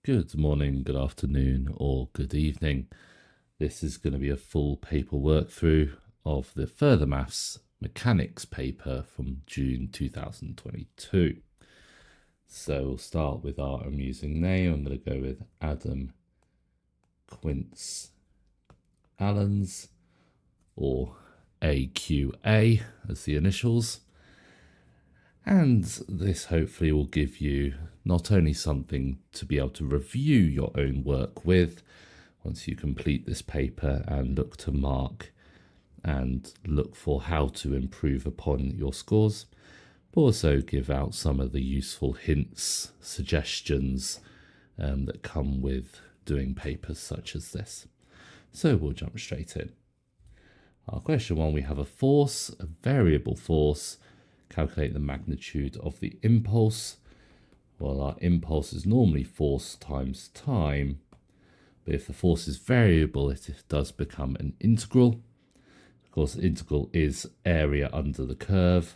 Good morning, good afternoon, or good evening. This is going to be a full paper work through of the Further Maths Mechanics paper from June 2022. So we'll start with our amusing name. I'm going to go with Adam Quince Allens, or AQA as the initials. And this hopefully will give you not only something to be able to review your own work with once you complete this paper and look to mark and look for how to improve upon your scores, but also give out some of the useful hints, suggestions that come with doing papers such as this. So we'll jump straight in. Our question one, we have a force, a variable force. Calculate the magnitude of the impulse. Well, our impulse is normally force times time, but if the force is variable, it does become an integral. Of course, integral is area under the curve,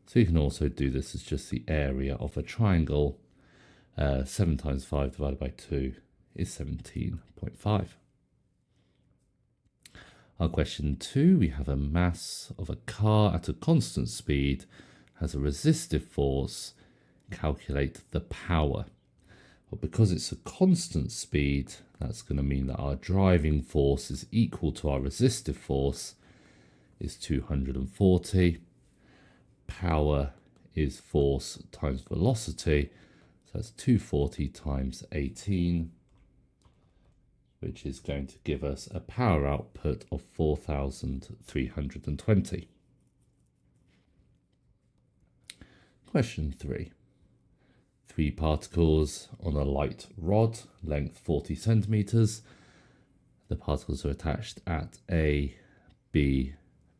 so you can also do this as just the area of a triangle. 7 times 5 divided by 2 is 17.5. Our question 2, we have a mass of a car at a constant speed, has a resistive force, calculate the power. Well, because it's a constant speed, that's going to mean that our driving force is equal to our resistive force, is 240. Power is force times velocity, so that's 240 times 18. Which is going to give us a power output of 4,320. Question 3. 3 particles on a light rod, length 40 centimeters. The particles are attached at A, B,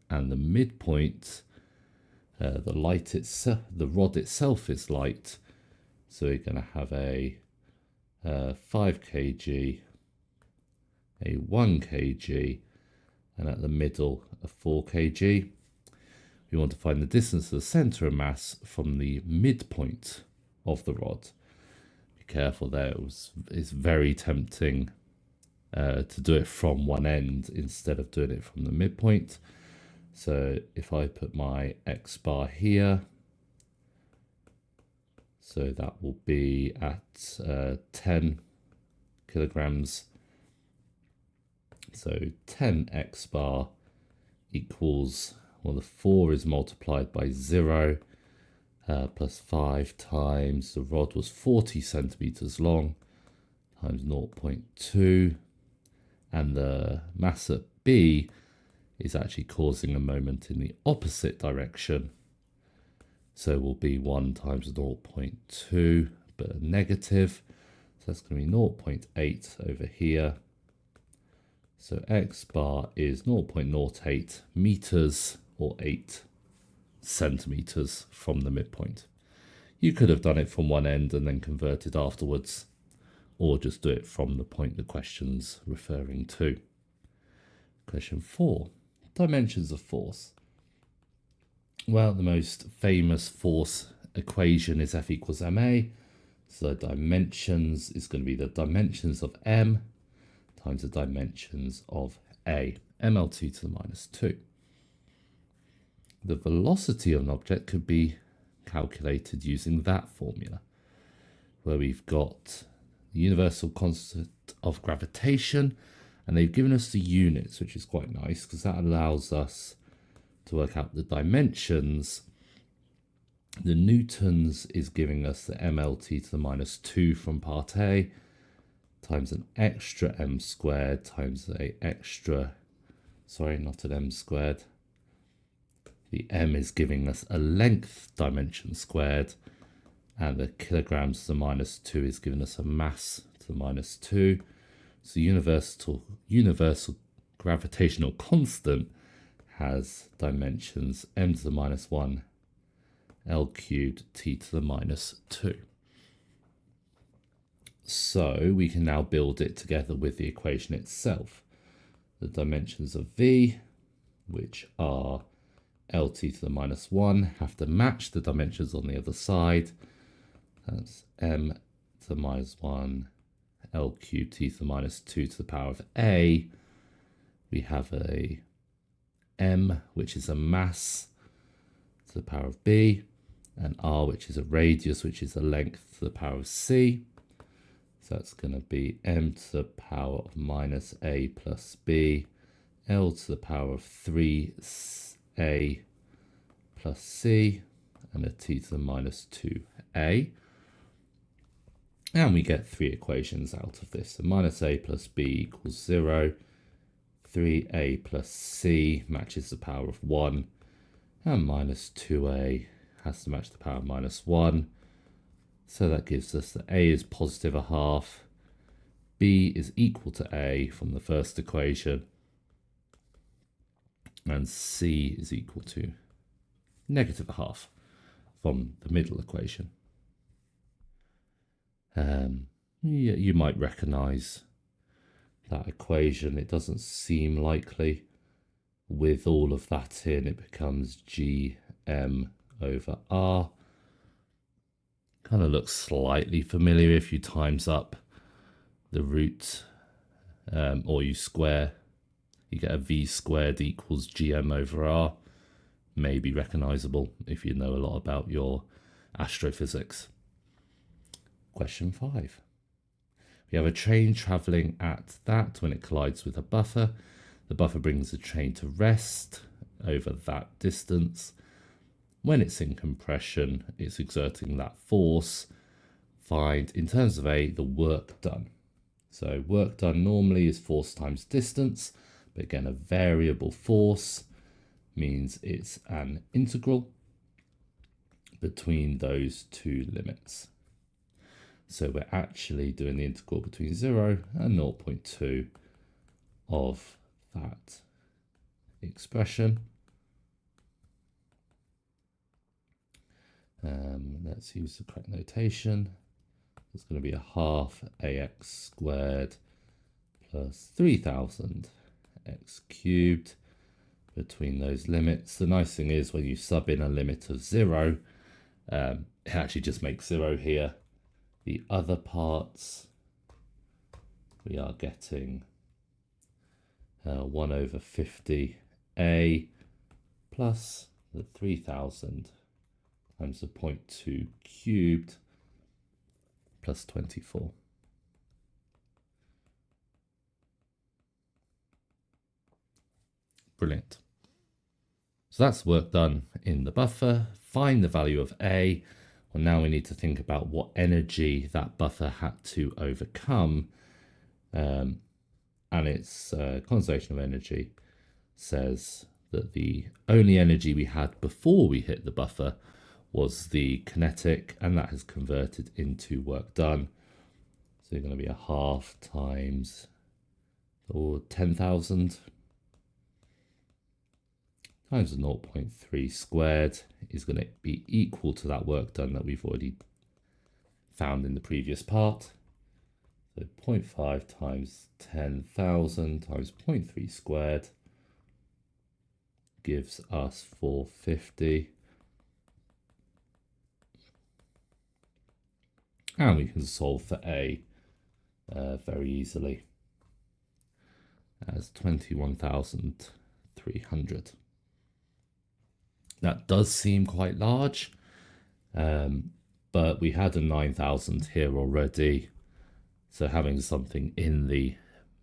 and the midpoint. The rod itself is light, so we're going to have a 5 kg, a 1 kg, and at the middle a 4 kg. We want to find the distance of the centre of mass from the midpoint of the rod. Be careful there, it's very tempting to do it from one end instead of doing it from the midpoint. So if I put my X bar here, so that will be at 10 kilograms. So 10 X bar equals, well, the 4 is multiplied by 0 plus 5 times the rod was 40 centimeters long times 0.2, and the mass at B is actually causing a moment in the opposite direction. So will be 1 times 0.2, but a negative. So that's going to be 0.8 over here. So X bar is 0.08 meters or 8 centimeters from the midpoint. You could have done it from one end and then converted afterwards, or just do it from the point the question's referring to. Question 4, dimensions of force. Well, the most famous force equation is F equals ma. So the dimensions is going to be the dimensions of m times the dimensions of a, mlt to the minus 2. The velocity of an object could be calculated using that formula, where we've got the universal constant of gravitation, and they've given us the units, which is quite nice because that allows us to work out the dimensions. The newtons is giving us the mlt to the minus 2 from part A, times an extra m squared times a extra, sorry, not an m squared. The m is giving us a length dimension squared, and the kilograms to the minus 2 is giving us a mass to the minus 2. So universal gravitational constant has dimensions m to the minus 1, L cubed t to the minus 2. So we can now build it together with the equation itself. The dimensions of V, which are Lt to the minus 1, have to match the dimensions on the other side. That's m to the minus 1 L cubed t to the minus 2 to the power of a. We have a m, which is a mass, to the power of b, and r, which is a radius, which is a length, to the power of c. So that's going to be m to the power of minus a plus b, L to the power of 3a plus c, and a t to the minus 2a. And we get three equations out of this. So minus a plus b equals 0. 3a plus c matches the power of 1. And minus 2a has to match the power of minus 1. So that gives us that a is positive a half, b is equal to a from the first equation, and c is equal to negative a half from the middle equation. You might recognize that equation. It doesn't seem likely. With all of that in, it becomes gm over r. Kind of looks slightly familiar if you times up the root or you square. You get a v squared equals gm over r. May be recognizable if you know a lot about your astrophysics. Question 5. We have a train travelling at that when it collides with a buffer. The buffer brings the train to rest over that distance. When it's in compression, it's exerting that force. Find, in terms of A, the work done. So work done normally is force times distance, but again, a variable force means it's an integral between those two limits. So we're actually doing the integral between 0 and 0.2 of that expression. Let's use the correct notation. It's going to be a half ax squared plus 3000 x cubed between those limits. The nice thing is when you sub in a limit of 0, it actually just makes 0 here. The other parts, we are getting 1 over 50a plus the 3000 times the 0.2 cubed plus 24. Brilliant. So that's work done in the buffer. Find the value of A. Well, now we need to think about what energy that buffer had to overcome. And its conservation of energy says that the only energy we had before we hit the buffer was the kinetic, and that has converted into work done. So you're going to be a half times or 10,000 times the 0.3 squared is going to be equal to that work done that we've already found in the previous part. So 0.5 times 10,000 times 0.3 squared gives us 450. And we can solve for A very easily as 21,300. That does seem quite large, but we had a 9,000 here already. So having something in the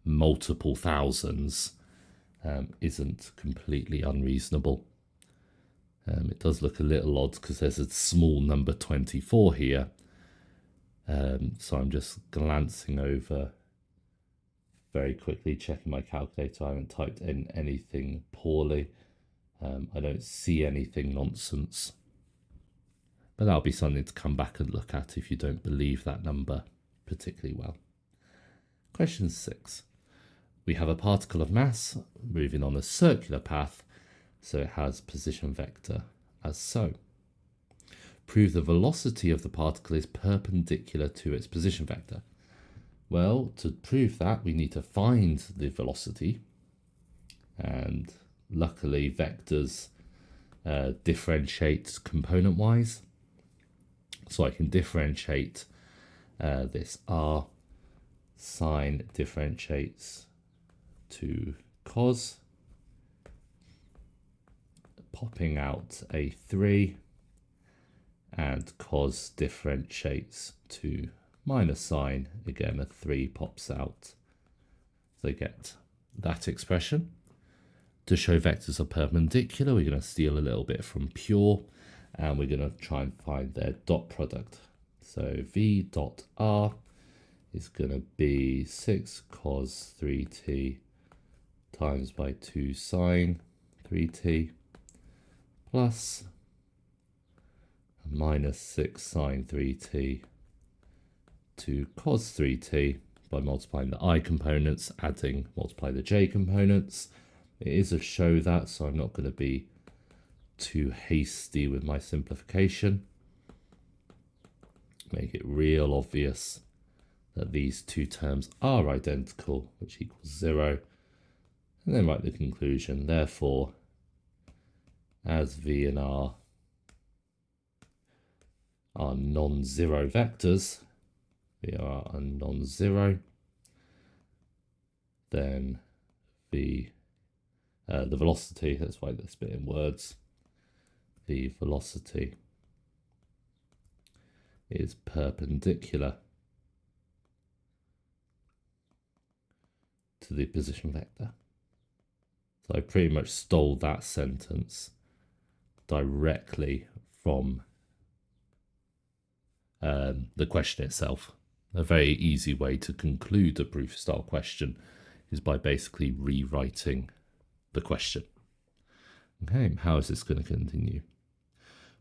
multiple thousands isn't completely unreasonable. It does look a little odd because there's a small number 24 here. So I'm just glancing over very quickly, checking my calculator. I haven't typed in anything poorly. I don't see anything nonsense. But that'll be something to come back and look at if you don't believe that number particularly well. Question 6. We have a particle of mass moving on a circular path, so it has position vector as so. Prove the velocity of the particle is perpendicular to its position vector. Well, to prove that, we need to find the velocity, and luckily vectors differentiate component-wise. So I can differentiate this r sine differentiates to cos, popping out a 3, and cos differentiates to minus sine, again a 3 pops out. So get that expression. To show vectors are perpendicular, we're going to steal a little bit from pure, and we're going to try and find their dot product. So v dot r is going to be 6 cos 3t times by 2 sine 3t plus minus 6 sine 3t to cos 3t by multiplying the I components, multiply the j components. It is a show that, so I'm not going to be too hasty with my simplification. Make it real obvious that these two terms are identical, which equals 0. And then write the conclusion. Therefore, as v and r are non-zero vectors, v and r are non-zero, then the velocity, let's write this bit in words, the velocity is perpendicular to the position vector. So I pretty much stole that sentence directly from the question itself. A very easy way to conclude a proof style question is by basically rewriting the question. Okay, how is this going to continue?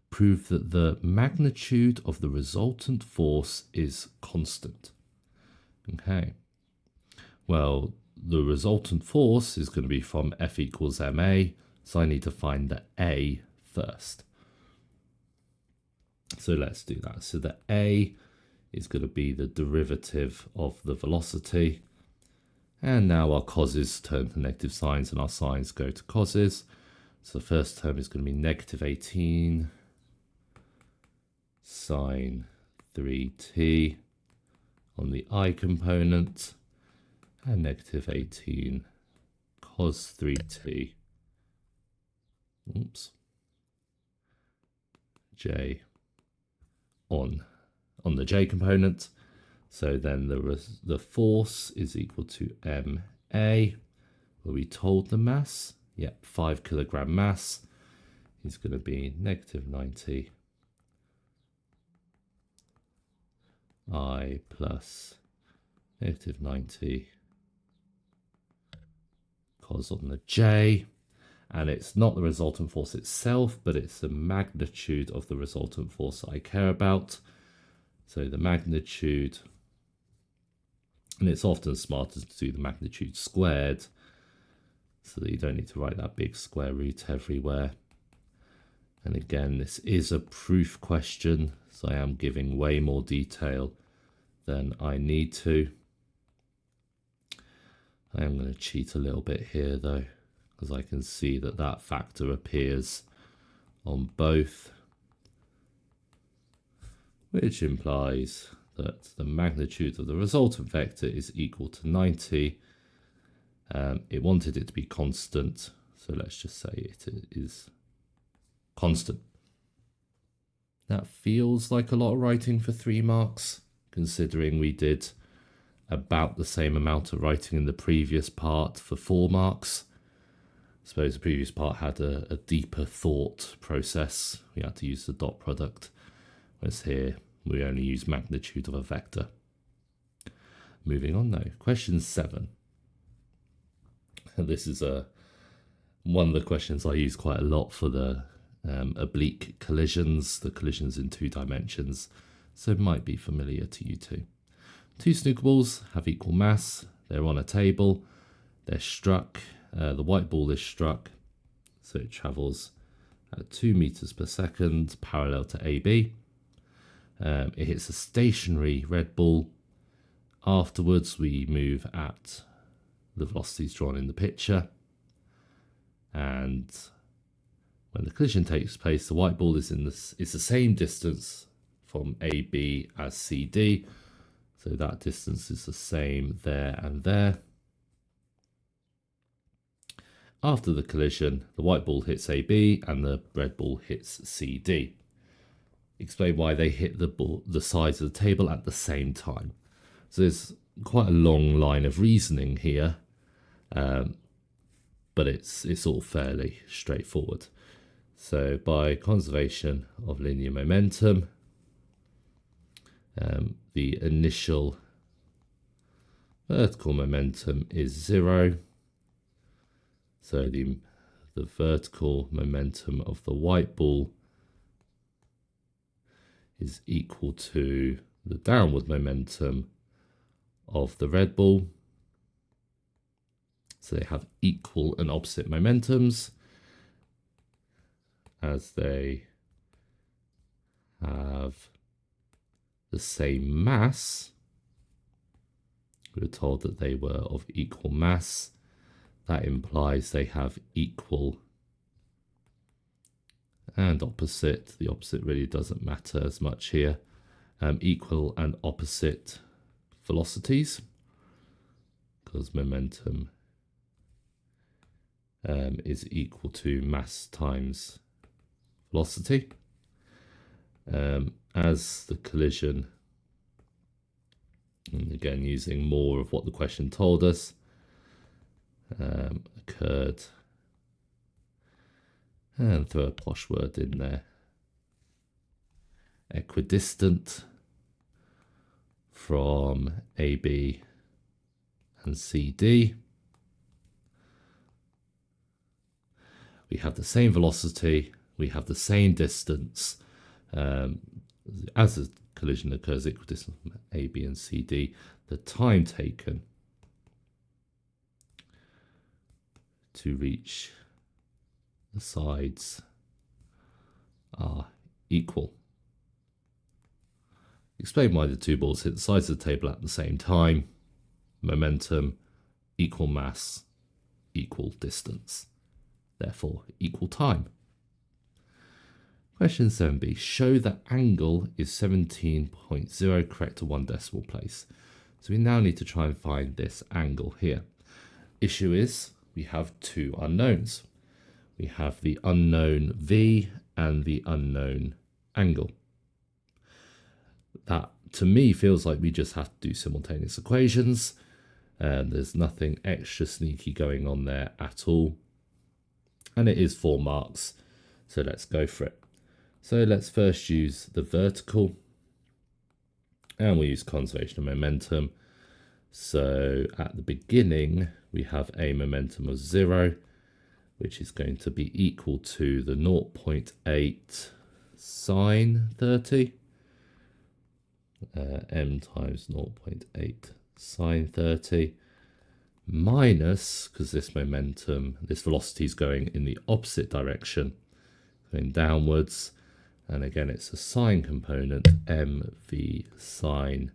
Prove that the magnitude of the resultant force is constant. Okay, well, the resultant force is going to be from F equals ma, so I need to find the A first. So let's do that. So the A is going to be the derivative of the velocity. And now our causes turn to negative signs and our sines go to causes. So the first term is going to be negative 18 sine 3t on the I component, and negative 18 cos 3t, j on the j component. So then the force is equal to ma, where we told the mass, 5 kilogram mass, is going to be negative 90 I plus negative 90 cos on the j. And it's not the resultant force itself, but it's the magnitude of the resultant force that I care about. So the magnitude, and it's often smarter to do the magnitude squared, so that you don't need to write that big square root everywhere. And again, this is a proof question, so I am giving way more detail than I need to. I am going to cheat a little bit here though, because I can see that that factor appears on both, which implies that the magnitude of the resultant vector is equal to 90. It wanted it to be constant, so let's just say it is constant. That feels like a lot of writing for 3 marks, considering we did about the same amount of writing in the previous part for 4 marks. I suppose the previous part had a deeper thought process. We had to use the dot product, whereas here we only use magnitude of a vector. Moving on now, question 7. This is one of the questions I use quite a lot for the oblique collisions, the collisions in 2 dimensions, so it might be familiar to you too. 2 snooker balls have equal mass, they're on a table, they're struck, the white ball is struck, so it travels at 2 meters per second parallel to AB. It hits a stationary red ball. Afterwards we move at the velocities drawn in the picture, and when the collision takes place, the white ball is the same distance from AB as CD, So that distance is the same there and there. After the collision, the white ball hits AB and the red ball hits CD. Explain why they hit the sides of the table at the same time. So there's quite a long line of reasoning here, but it's all fairly straightforward. So by conservation of linear momentum, the initial vertical momentum is 0. So the vertical momentum of the white ball is equal to the downward momentum of the red ball. So they have equal and opposite momentums, as they have the same mass. We were told that they were of equal mass. That implies they have equal and opposite. The opposite really doesn't matter as much here. Equal and opposite velocities, because momentum is equal to mass times velocity. As the collision, and again using more of what the question told us, occurred, and throw a posh word in there, equidistant from AB and CD. We have the same velocity, we have the same distance. As the collision occurs equidistant from AB and CD, the time taken to reach the sides are equal. Explain why the two balls hit the sides of the table at the same time. Momentum, equal mass, equal distance, therefore equal time. Question 7b, show that angle is 17.0 correct to 1 decimal place. So we now need to try and find this angle here. Issue is we have two unknowns. We have the unknown V and the unknown angle. That to me feels like we just have to do simultaneous equations. There's nothing extra sneaky going on there at all. And it is 4 marks, so let's go for it. So let's first use the vertical, and we'll use conservation of momentum. So at the beginning, we have a momentum of 0, which is going to be equal to the 0.8 sine 30, m times 0.8 sine 30, minus, because this momentum, this velocity is going in the opposite direction, going downwards, and again it's a sine component, mv sine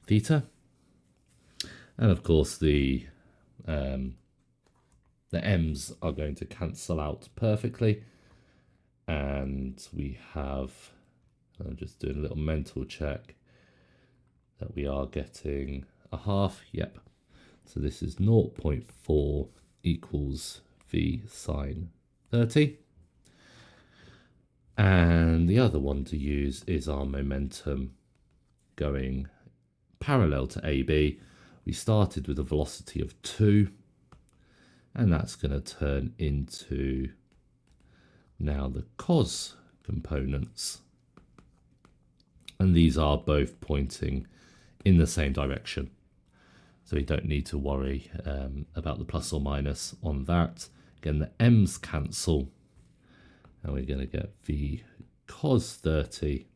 theta. And of course the m's are going to cancel out perfectly, and we have, I'm just doing a little mental check, that we are getting a half. Yep. So this is 0.4 equals v sine 30. And the other one to use is our momentum going parallel to AB. We started with a velocity of 2, and that's going to turn into now the cos components. And these are both pointing in the same direction. So we don't need to worry about the plus or minus on that. Again, the m's cancel, and we're going to get v cos 30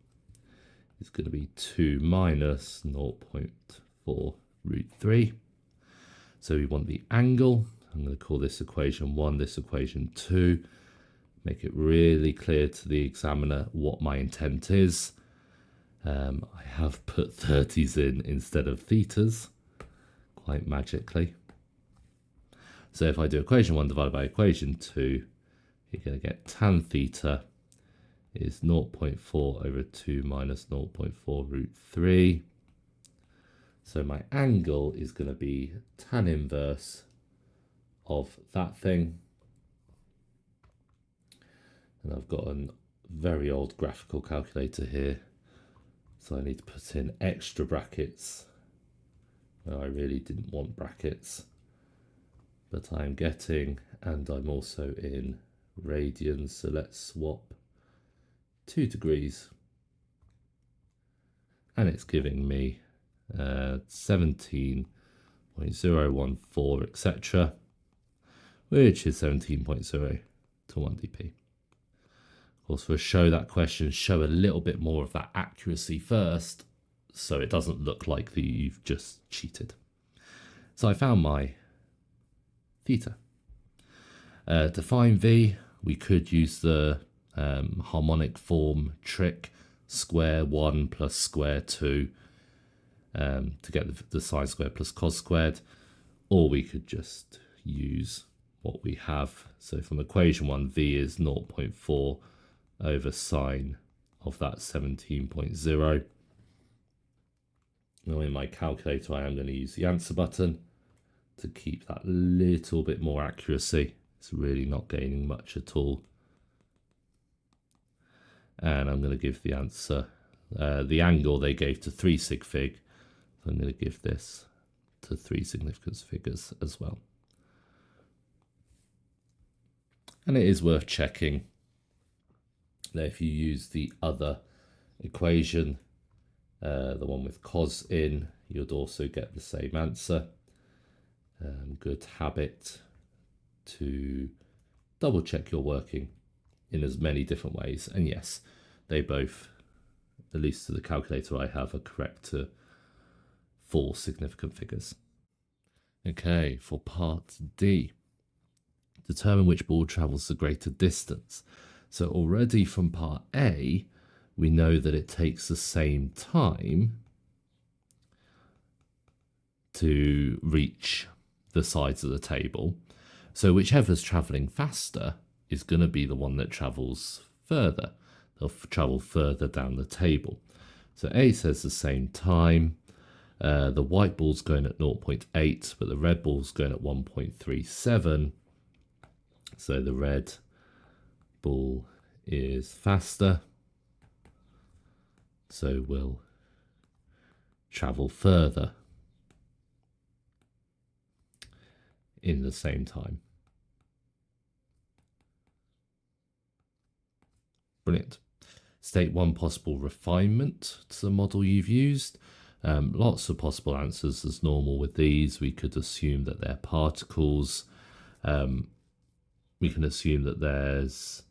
is going to be 2 minus 0.4 root 3. So we want the angle. I'm going to call this equation 1, this equation 2. Make it really clear to the examiner what my intent is. I have put 30s in instead of thetas, quite magically. So if I do equation 1 divided by equation 2, you're going to get tan theta is 0.4 over 2 minus 0.4 root 3. So my angle is going to be tan inverse of that thing. And I've got a very old graphical calculator here, so I need to put in extra brackets where I really didn't want brackets, but I'm getting, and I'm also in radians, so let's swap 2 degrees, and it's giving me 17.014, etc., which is 17.0 to 1 dp. Of course, for a show that question, show a little bit more of that accuracy first, so it doesn't look like that you've just cheated. So I found my theta. To find v, we could use the harmonic form trick, square 1 plus square 2, to get the sine squared plus cos squared, or we could just use what we have. So from equation 1, v is 0.4 over sine of that 17.0. Now in my calculator, I am going to use the answer button to keep that little bit more accuracy. It's really not gaining much at all. And I'm going to give the answer, the angle they gave to 3 sig fig. So I'm going to give this to 3 significance figures as well. And it is worth checking that if you use the other equation, the one with cos in, you'd also get the same answer. Good habit to double check your working in as many different ways. And yes, they both, at least to the calculator I have, are correct to 4 significant figures. Okay, for part D, determine which ball travels the greater distance. So already from part A, we know that it takes the same time to reach the sides of the table. So whichever's traveling faster is going to be the one that travels further. They'll travel further down the table. So A says the same time. The white ball's going at 0.8, but the red ball's going at 1.37. So the red ball is faster, so we'll travel further in the same time. Brilliant. State one possible refinement to the model you've used. Lots of possible answers as normal with these. We could assume that they're particles. We can assume that there's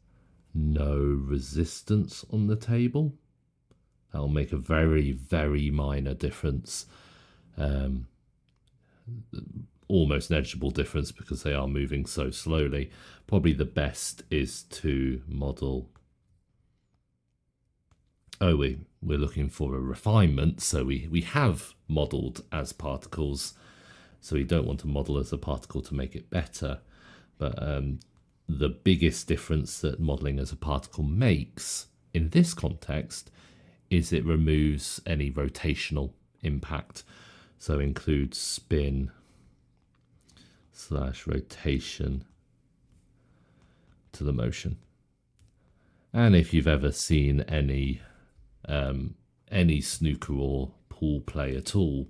no resistance on the table. That'll make a very, very minor difference. Almost negligible difference because they are moving so slowly. Probably the best is to model. Oh, we're looking for a refinement, so we have modelled as particles, so we don't want to model as a particle to make it better. But the biggest difference that modelling as a particle makes in this context is it removes any rotational impact, so includes spin / rotation to the motion. And if you've ever seen any snooker or pool play at all,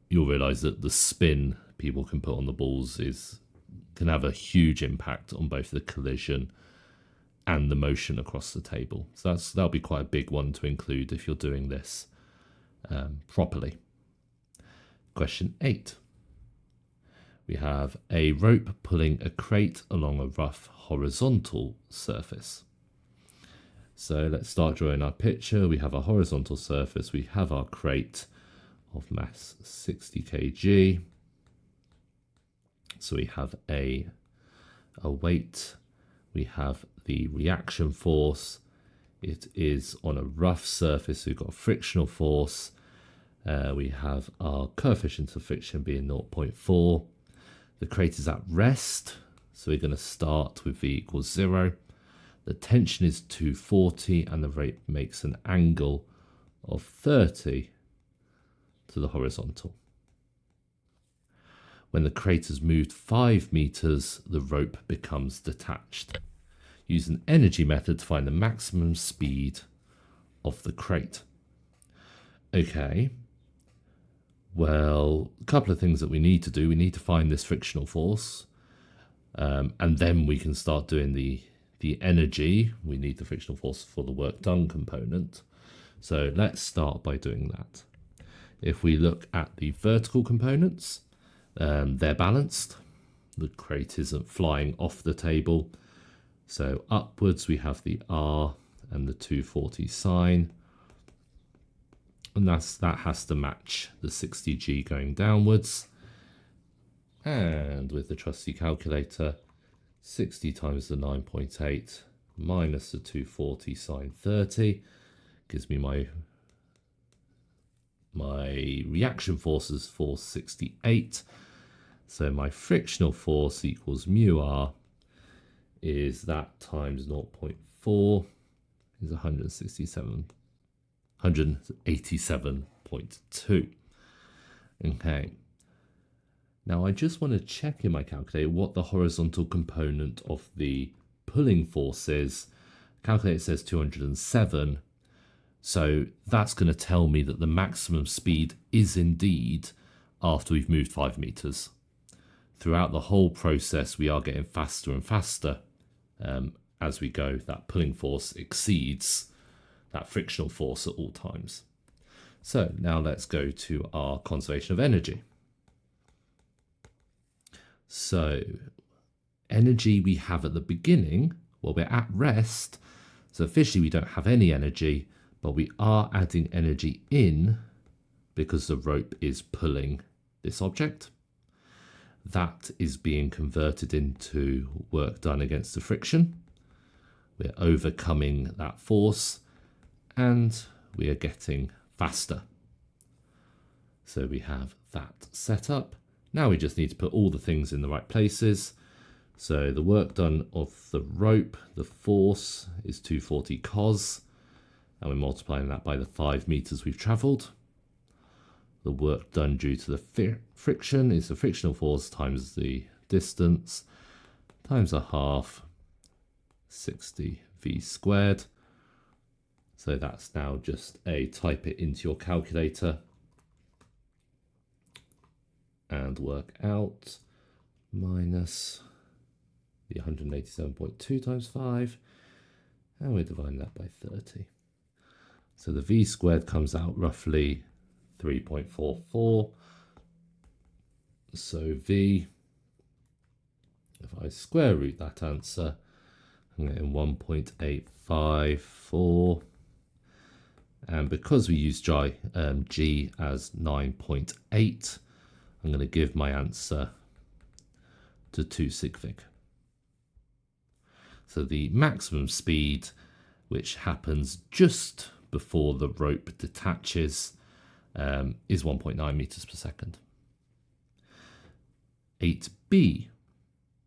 you'll realise that the spin people can put on the balls can have a huge impact on both the collision and the motion across the table. So that'll be quite a big one to include if you're doing this properly. Question 8. We have a rope pulling a crate along a rough horizontal surface. So let's start drawing our picture. We have a horizontal surface. We have our crate of mass 60 kg. So we have a weight. We have the reaction force. It is on a rough surface. So we've got a frictional force. We have our coefficient of friction being 0.4. The crate is at rest. So we're going to start with V equals 0. The tension is 240 and the rate makes an angle of 30 to the horizontal. When the crate has moved 5 meters, the rope becomes detached. Use an energy method to find the maximum speed of the crate. Okay, well, a couple of things that we need to do. We need to find this frictional force, and then we can start doing the energy. We need the frictional force for the work done component. So let's start by doing that. If we look at the vertical components, they're balanced. The crate isn't flying off the table. So upwards we have the R and the 240 sine. And that has to match the 60G going downwards. And with the trusty calculator, 60 times the 9.8 minus the 240 sine 30 gives me my reaction forces for 68. So my frictional force equals mu r is that times 0.4 is 187.2. Okay. Now I just want to check in my calculator what the horizontal component of the pulling force is. Calculator says 207. So that's going to tell me that the maximum speed is indeed after we've moved 5 meters. Throughout the whole process, we are getting faster and faster as we go. That pulling force exceeds that frictional force at all times. So now let's go to our conservation of energy. So energy we have at the beginning, well, we're at rest. So officially we don't have any energy, but we are adding energy in because the rope is pulling this object. That is being converted into work done against the friction. We're overcoming that force and we are getting faster. So we have that set up. Now we just need to put all the things in the right places. So the work done of the rope, the force is 240 cos, and we're multiplying that by the 5 meters we've traveled. The work done due to the friction is the frictional force times the distance times a half 60 v squared. So that's now just type it into your calculator and work out minus the 187.2 times 5, and we're dividing that by 30. So the v squared comes out roughly 3.44. So v, if I square root that answer, I'm getting 1.854. And because we use G as 9.8, I'm going to give my answer to 2 sig fig. So the maximum speed, which happens just before the rope detaches, is 1.9 meters per second. 8b,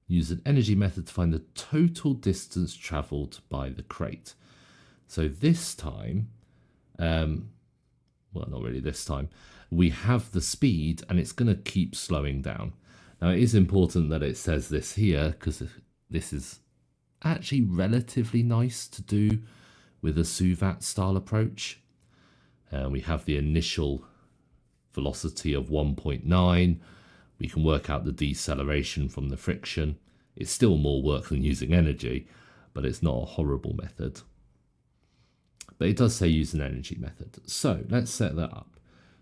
use an energy method to find the total distance travelled by the crate. So this time, well, not really this time, we have the speed and it's going to keep slowing down. Now it is important that it says this here because this is actually relatively nice to do with a Suvat style approach. We have the initial velocity of 1.9. We can work out the deceleration from the friction. It's still more work than using energy, but it's not a horrible method. But it does say use an energy method. So let's set that up.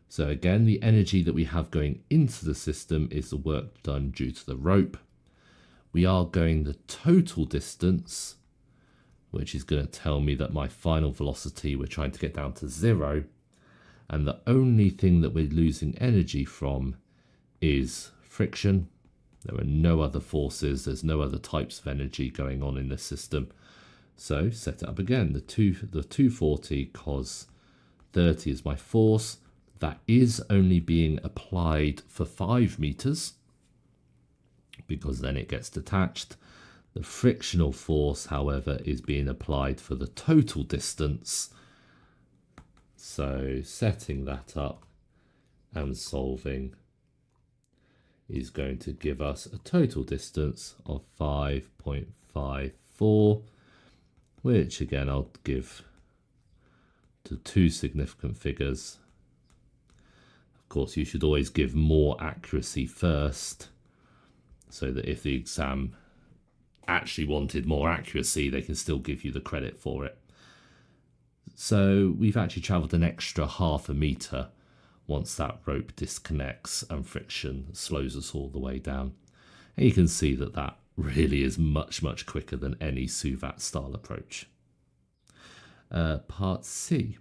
So again, the energy that we have going into the system is the work done due to the rope. We are going the total distance, which is going to tell me that my final velocity, we're trying to get down to 0. And the only thing that we're losing energy from is friction. There are no other forces. There's no other types of energy going on in this system. So set it up again. The 240 cos 30 is my force. That is only being applied for 5 meters because then it gets detached. The frictional force, however, is being applied for the total distance. So setting that up and solving is going to give us a total distance of 5.54, which again I'll give to two significant figures. Of course, you should always give more accuracy first, so that if the exam actually wanted more accuracy, they can still give you the credit for it. So we've actually travelled an extra half a metre once that rope disconnects and friction slows us all the way down. And you can see that that really is much, much quicker than any SUVAT style approach. Part C.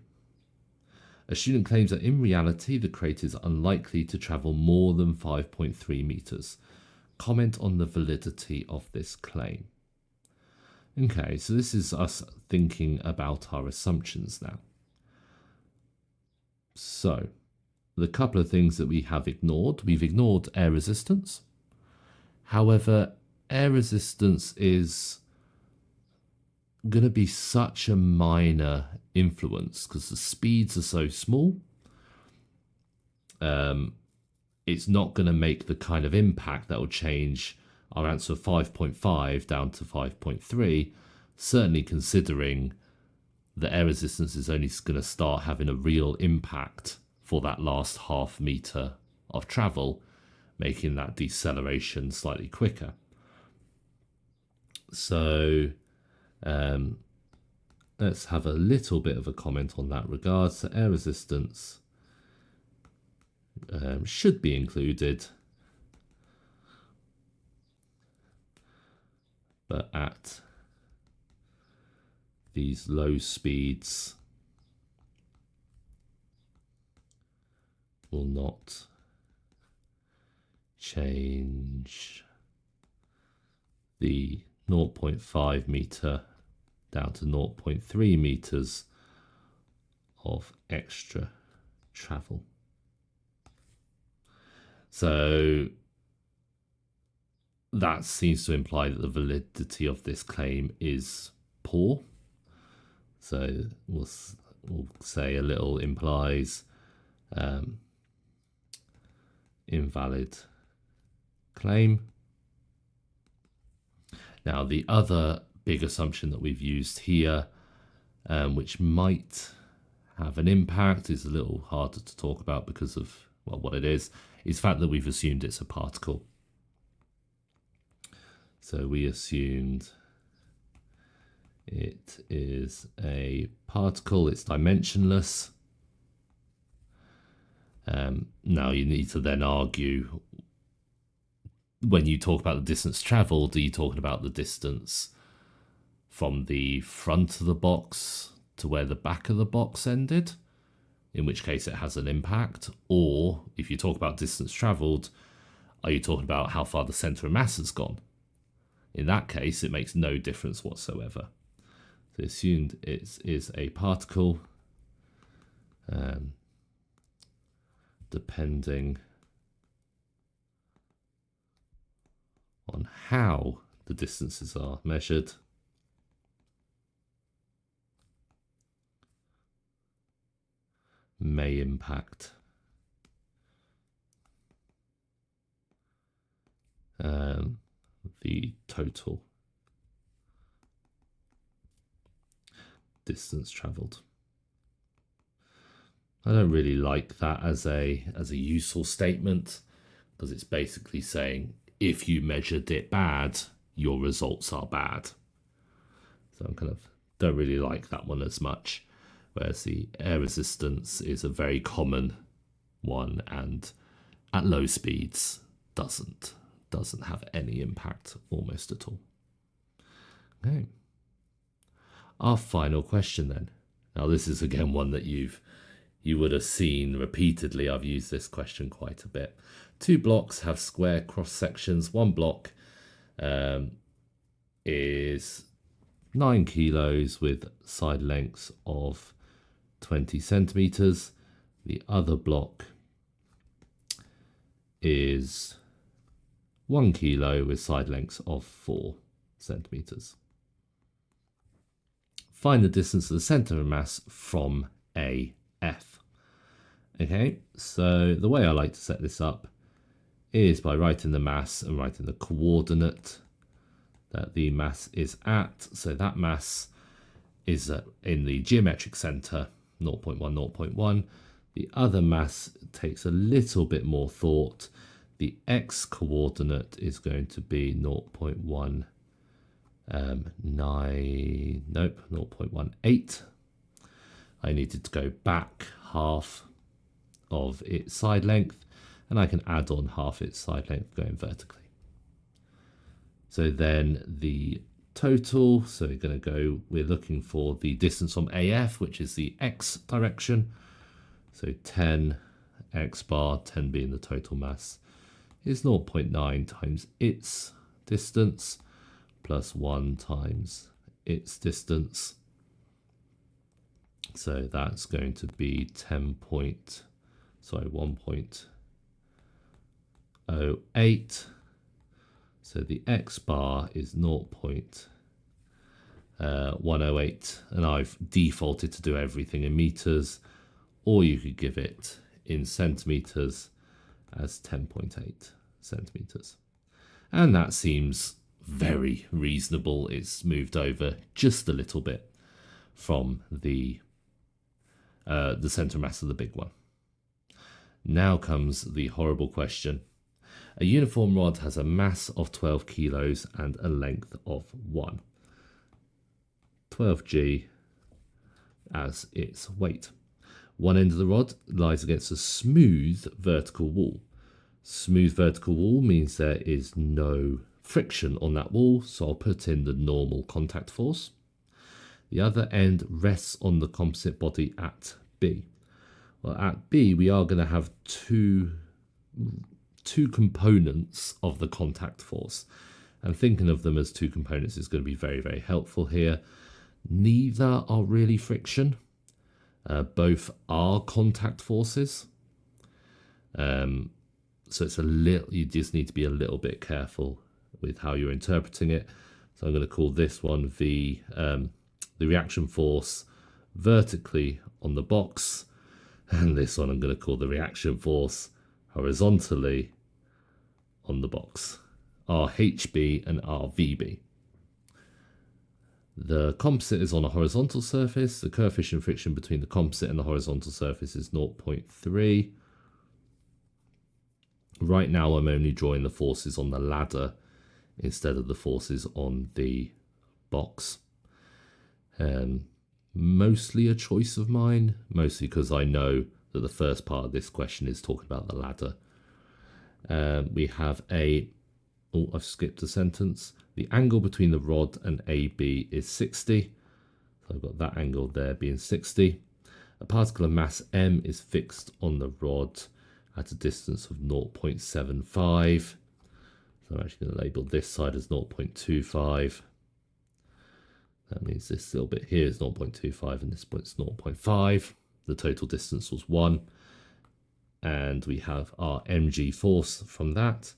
A student claims that in reality the crate is unlikely to travel more than 5.3 metres. Comment on the validity of this claim. Okay, so this is us thinking about our assumptions now. So, the couple of things that we have ignored. We've ignored air resistance. However, air resistance is going to be such a minor influence because the speeds are so small. It's not going to make the kind of impact that will change our answer of 5.5 down to 5.3, certainly considering the air resistance is only going to start having a real impact for that last half metre of travel, making that deceleration slightly quicker. So let's have a little bit of a comment on that regard. So air resistance should be included, but at these low speeds will not change the 0.5 metre down to 0.3 metres of extra travel. So that seems to imply that the validity of this claim is poor. So we'll say a little implies invalid claim. Now, the other big assumption that we've used here, which might have an impact, is a little harder to talk about because of, well, what it is the fact that we've assumed it's a particle. So we assumed it is a particle, it's dimensionless. Now you need to then argue, when you talk about the distance travelled, are you talking about the distance from the front of the box to where the back of the box ended, in which case it has an impact? Or if you talk about distance travelled, are you talking about how far the centre of mass has gone? In that case, it makes no difference whatsoever. So assumed it is a particle, depending on how the distances are measured, may impact the total distance travelled. I don't really like that as a useful statement, because it's basically saying if you measured it bad, your results are bad. So I don't really like that one as much. Whereas the air resistance is a very common one, and at low speeds doesn't have any impact almost at all. Okay. Our final question then. Now this is again one that you would have seen repeatedly. I've used this question quite a bit. Two blocks have square cross sections. One block is 9 kilos with side lengths of 20 centimeters. The other block is 1 kilo with side lengths of 4 centimeters. Find the distance of the center of mass from AF. Okay, so the way I like to set this up is by writing the mass and writing the coordinate that the mass is at. So that mass is in the geometric center, 0.1, 0.1. The other mass takes a little bit more thought. The x coordinate is going to be 0.19, nope, 0.18. I needed to go back half of its side length, and I can add on half its side length going vertically. So then the total, so we're looking for the distance from AF, which is the x direction. So 10 x bar, 10 being the total mass, is 0.9 times its distance plus 1 times its distance. So that's going to be 1.08. So the x bar is 0.108, and I've defaulted to do everything in meters, or you could give it in centimeters as 10.8 centimeters. And that seems very reasonable. It's moved over just a little bit from the center mass of the big one. Now comes the horrible question. A uniform rod has a mass of 12 kilos and a length of 1. 12g as its weight. One end of the rod lies against a smooth vertical wall. Smooth vertical wall means there is no friction on that wall, so I'll put in the normal contact force. The other end rests on the composite body at B. Well, at B, we are going to have two components of the contact force. And thinking of them as two components is going to be very, very helpful here. Neither are really friction. Both are contact forces. So it's you just need to be a little bit careful with how you're interpreting it. So I'm going to call this one the reaction force vertically on the box. And this one I'm going to call the reaction force horizontally on the box. RHB and RVB. The composite is on a horizontal surface. The coefficient of friction between the composite and the horizontal surface is 0.3. Right now I'm only drawing the forces on the ladder instead of the forces on the box. Mostly a choice of mine, mostly because I know that the first part of this question is talking about the ladder. We have I've skipped a sentence. The angle between the rod and AB is 60. So I've got that angle there being 60. A particle of mass M is fixed on the rod at a distance of 0.75. So I'm actually going to label this side as 0.25. That means this little bit here is 0.25 and this point's 0.5. The total distance was 1. And we have our mg force from that.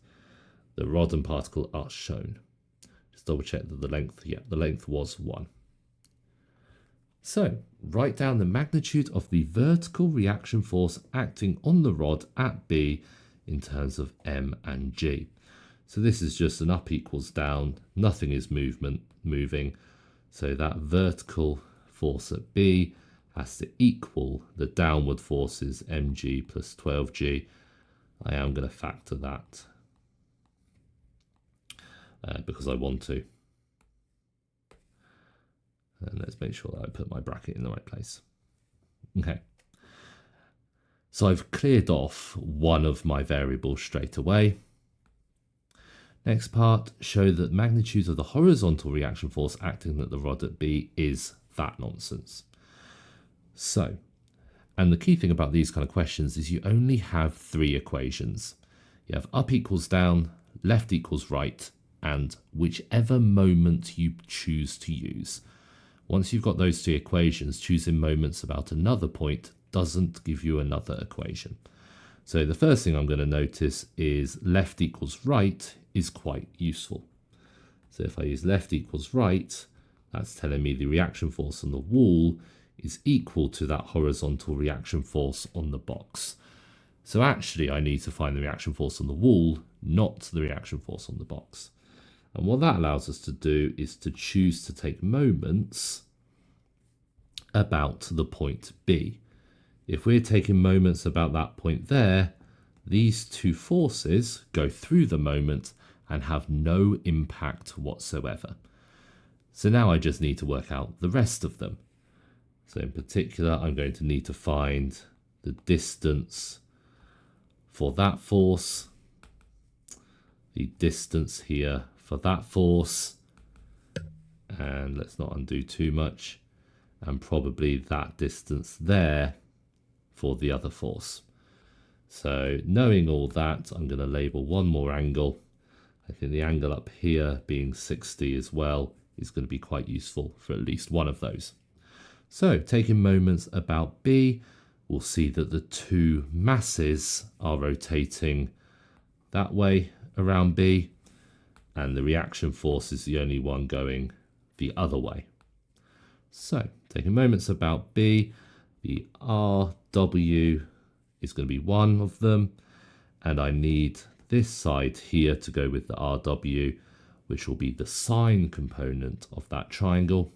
The rod and particle are shown. Just double check that the length, the length was 1. So, write down the magnitude of the vertical reaction force acting on the rod at B in terms of M and G. So this is just an up equals down, nothing is moving. So that vertical force at B has to equal the downward forces mg plus 12g. I am going to factor that because I want to. And let's make sure that I put my bracket in the right place. Okay. So I've cleared off one of my variables straight away. Next part, show that magnitude of the horizontal reaction force acting at the rod at B is that nonsense. So, and the key thing about these kind of questions is you only have 3 equations. You have up equals down, left equals right, and whichever moment you choose to use. Once you've got those 3 equations, choosing moments about another point doesn't give you another equation. So the first thing I'm going to notice is left equals right is quite useful. So if I use left equals right, that's telling me the reaction force on the wall is equal to that horizontal reaction force on the box. So actually I need to find the reaction force on the wall, not the reaction force on the box. And what that allows us to do is to choose to take moments about the point B. If we're taking moments about that point there, these two forces go through the moment and have no impact whatsoever. So now I just need to work out the rest of them. So in particular, I'm going to need to find the distance for that force, the distance here for that force, and let's not undo too much, and probably that distance there for the other force. So knowing all that, I'm going to label one more angle. I think the angle up here being 60 as well is going to be quite useful for at least one of those. So taking moments about B, we'll see that the two masses are rotating that way around B, and the reaction force is the only one going the other way. So taking moments about B, the RW is going to be one of them, and I need this side here to go with the RW, which will be the sine component of that triangle.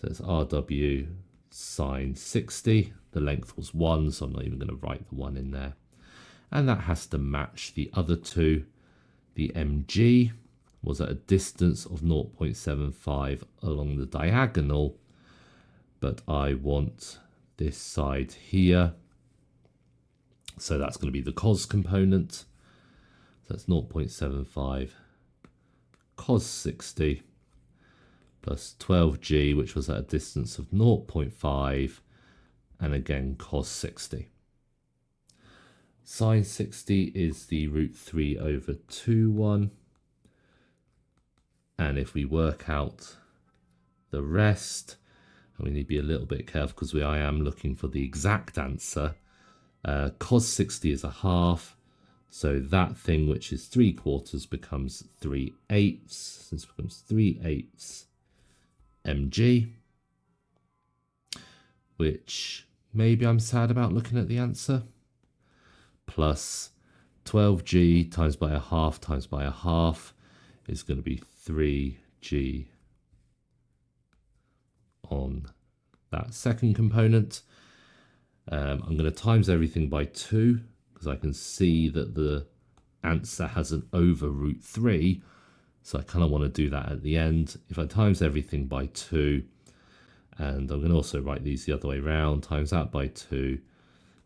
So it's RW sine 60. The length was 1, so I'm not even going to write the 1 in there. And that has to match the other two. The MG was at a distance of 0.75 along the diagonal, but I want this side here. So that's going to be the cos component. So that's 0.75 cos 60 plus 12g, which was at a distance of 0.5, and again cos 60. Sine 60 is the root 3 over 2 one. And if we work out the rest, and we need to be a little bit careful because I am looking for the exact answer. Cos 60 is a half, so that thing which is 3/4 becomes 3/8. This becomes 3/8 mg, which maybe I'm sad about looking at the answer, plus 12g times by a half times by a half is going to be 3g on that second component. I'm going to times everything by 2 because I can see that the answer has an over root 3. So I kind of want to do that at the end. If I times everything by 2, and I'm going to also write these the other way around, times that by 2,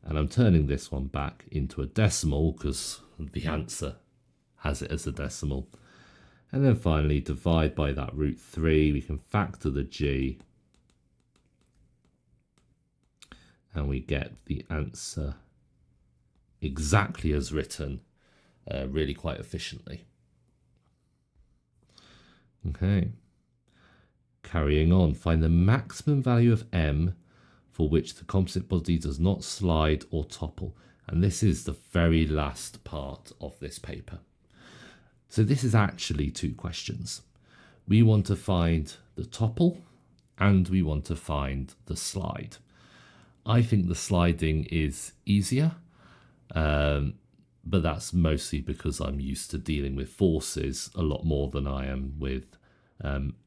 and I'm turning this one back into a decimal because the answer has it as a decimal. And then finally divide by that root 3, we can factor the g, and we get the answer exactly as written, really quite efficiently. Okay, carrying on, find the maximum value of m for which the composite body does not slide or topple. And this is the very last part of this paper. So this is actually two questions. We want to find the topple and we want to find the slide. I think the sliding is easier, but that's mostly because I'm used to dealing with forces a lot more than I am with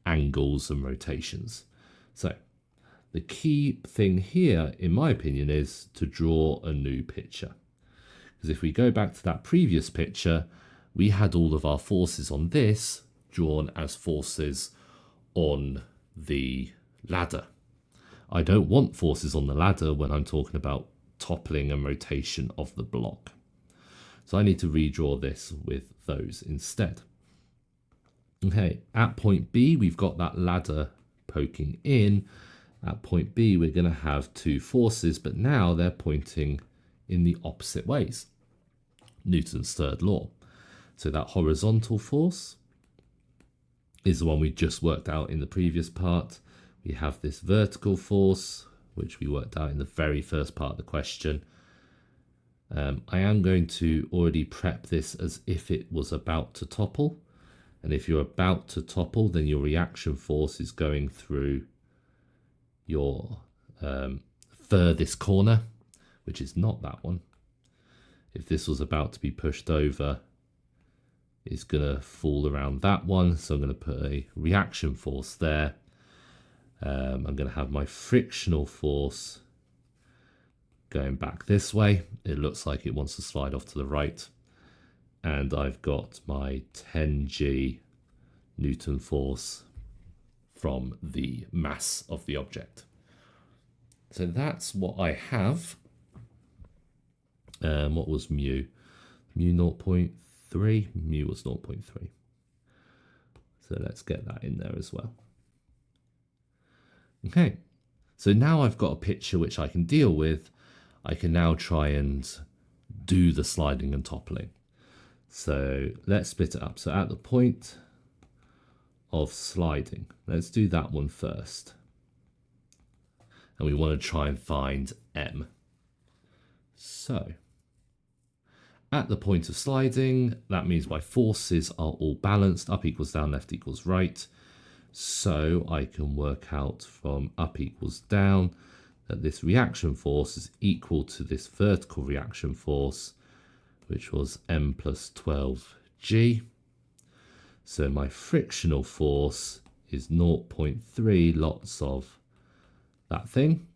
angles and rotations. So the key thing here, in my opinion, is to draw a new picture. Because if we go back to that previous picture, we had all of our forces on this drawn as forces on the ladder. I don't want forces on the ladder when I'm talking about toppling and rotation of the block. So I need to redraw this with those instead. Okay, at point B, we've got that ladder poking in. At point B, we're going to have two forces, but now they're pointing in the opposite ways. Newton's third law. So that horizontal force is the one we just worked out in the previous part. We have this vertical force, which we worked out in the very first part of the question. I am going to already prep this as if it was about to topple. And if you're about to topple, then your reaction force is going through your furthest corner, which is not that one. If this was about to be pushed over, it's going to fall around that one. So I'm going to put a reaction force there. I'm going to have my frictional force going back this way. It looks like it wants to slide off to the right. And I've got my 10G Newton force from the mass of the object. So that's what I have. What was mu? Mu 0.3. Mu was 0.3. So let's get that in there as well. Okay. So now I've got a picture which I can deal with. I can now try and do the sliding and toppling. So let's split it up. So at the point of sliding, let's do that one first. And we want to try and find M. So at the point of sliding, that means my forces are all balanced. Up equals down, left equals right. So I can work out from up equals down that this reaction force is equal to this vertical reaction force, which was M plus 12G. So my frictional force is 0.3 lots of that thing.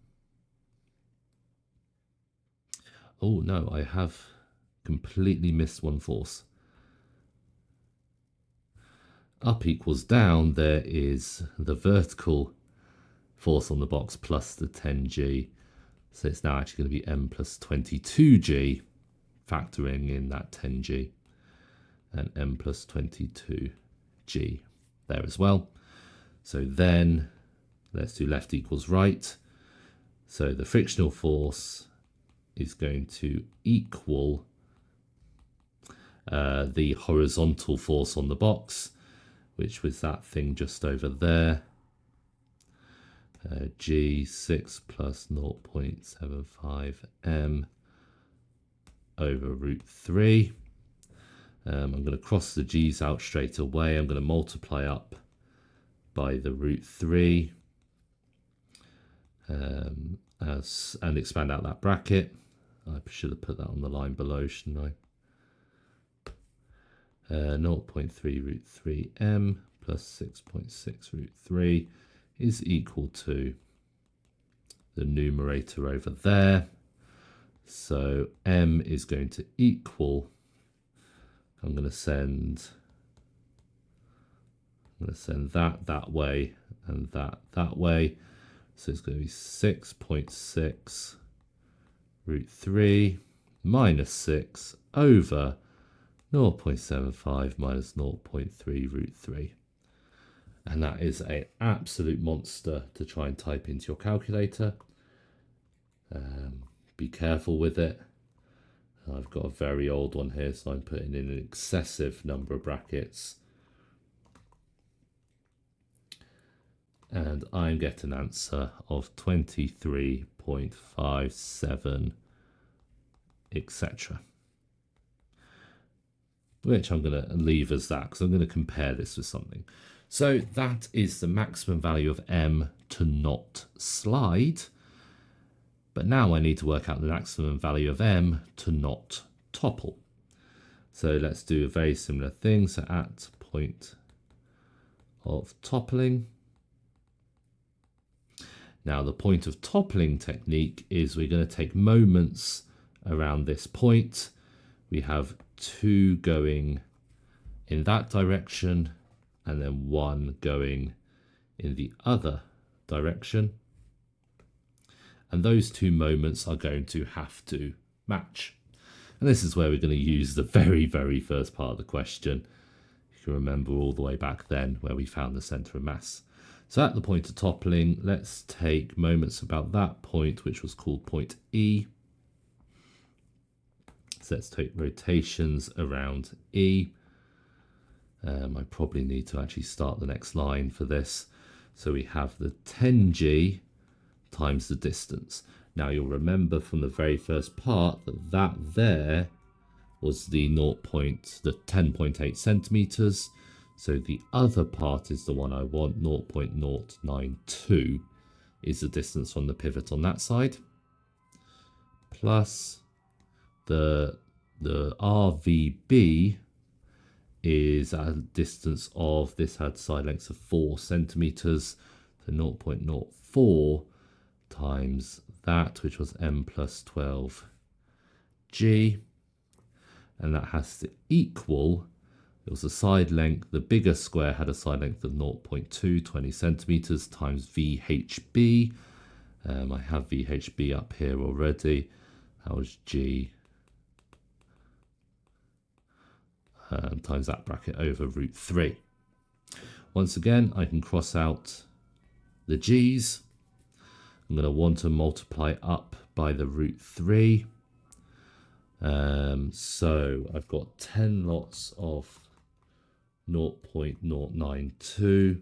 Oh no, I have completely missed one force. Up equals down, there is the vertical force on the box plus the 10G. So it's now actually going to be M plus 22G, factoring in that 10G, and M plus 22G there as well. So then let's do left equals right. So the frictional force is going to equal the horizontal force on the box, which was that thing just over there. G6 plus 0.75 M over root 3. I'm going to cross the G's out straight away. I'm going to multiply up by the root 3 and expand out that bracket. I should have put that on the line below, shouldn't I? 0.3 root 3 M plus 6.6 root 3 is equal to the numerator over there. So M is going to equal, I'm going to send that way and that way. So it's going to be 6.6 root 3 minus 6 over 0.75 minus 0.3 root 3. And that is an absolute monster to try and type into your calculator. Be careful with it. I've got a very old one here, so I'm putting in an excessive number of brackets. And I'm getting an answer of 23.57, etc. Which I'm going to leave as that because I'm going to compare this with something. So that is the maximum value of M to not slide. But now I need to work out the maximum value of M to not topple. So let's do a very similar thing. So at point of toppling. Now the point of toppling technique is we're going to take moments around this point. We have 2 going in that direction and then 1 going in the other direction. And those 2 moments are going to have to match. And this is where we're going to use the very, very first part of the question. You can remember all the way back then where we found the centre of mass. So at the point of toppling, let's take moments about that point, which was called point E. So let's take rotations around E. I probably need to actually start the next line for this. So we have the 10G times the distance. Now you'll remember from the very first part that there was the 10.8 centimeters. So the other part is the one I want, 0.092, is the distance from the pivot on that side, plus the RVB is at a distance of, this had side lengths of 4 centimeters, so 0.04 times that, which was m plus 12g, and that has to equal, it was a side length, the bigger square had a side length of 0.2, 20 centimeters, times VHB. I have VHB up here already. That was g times that bracket over root 3. Once again, I can cross out the g's. I'm going to want to multiply up by the root 3. So I've got 10 lots of 0.092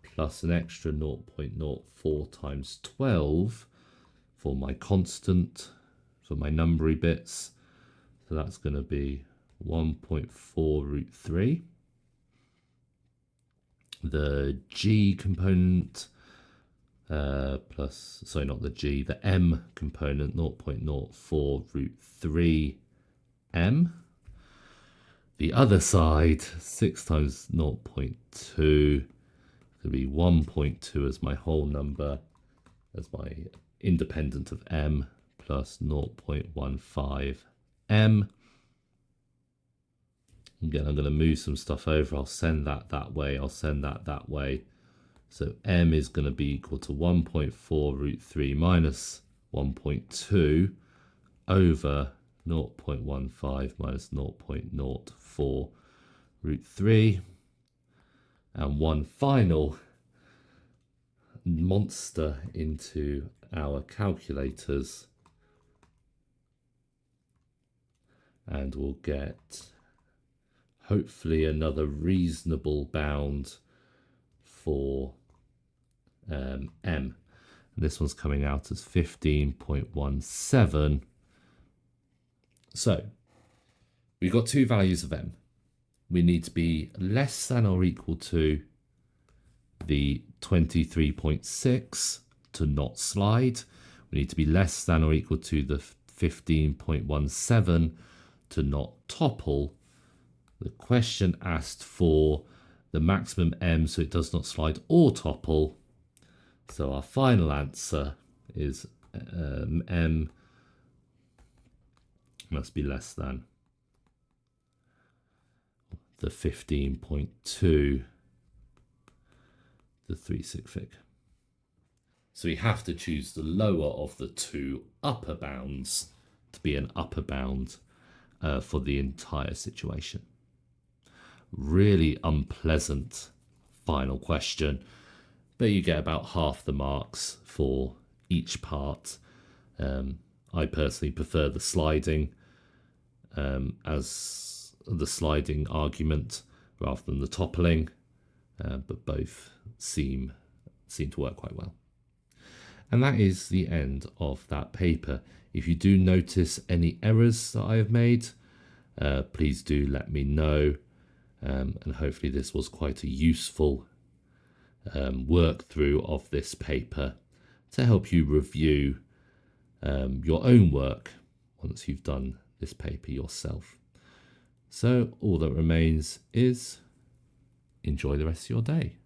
plus an extra 0.04 times 12 for my constant, for my numbery bits. So that's going to be 1.4 root 3. The g component plus, sorry, not the g, the m component, 0.04 root 3 m. The other side, 6 times 0.2, could be 1.2 as my whole number, as my independent of m, plus 0.15 m. Again, I'm going to move some stuff over. I'll send that way. I'll send that way. So m is going to be equal to 1.4 root 3 minus 1.2 over 0.15 minus 0.04 root 3. And one final monster into our calculators. And we'll get hopefully another reasonable bound for m. And this one's coming out as 15.17. So we've got two values of m. We need to be less than or equal to the 23.6 to not slide. We need to be less than or equal to the 15.17 to not topple. The question asked for the maximum m so it does not slide or topple. So our final answer is m must be less than the 15.2, the 3 sig fig. So we have to choose the lower of the two upper bounds to be an upper bound for the entire situation. Really unpleasant final question, but you get about half the marks for each part. I personally prefer the sliding as the sliding argument rather than the toppling, but both seem to work quite well. And that is the end of that paper. If you do notice any errors that I have made, please do let me know. And hopefully this was quite a useful work through of this paper to help you review your own work once you've done this paper yourself. So all that remains is enjoy the rest of your day.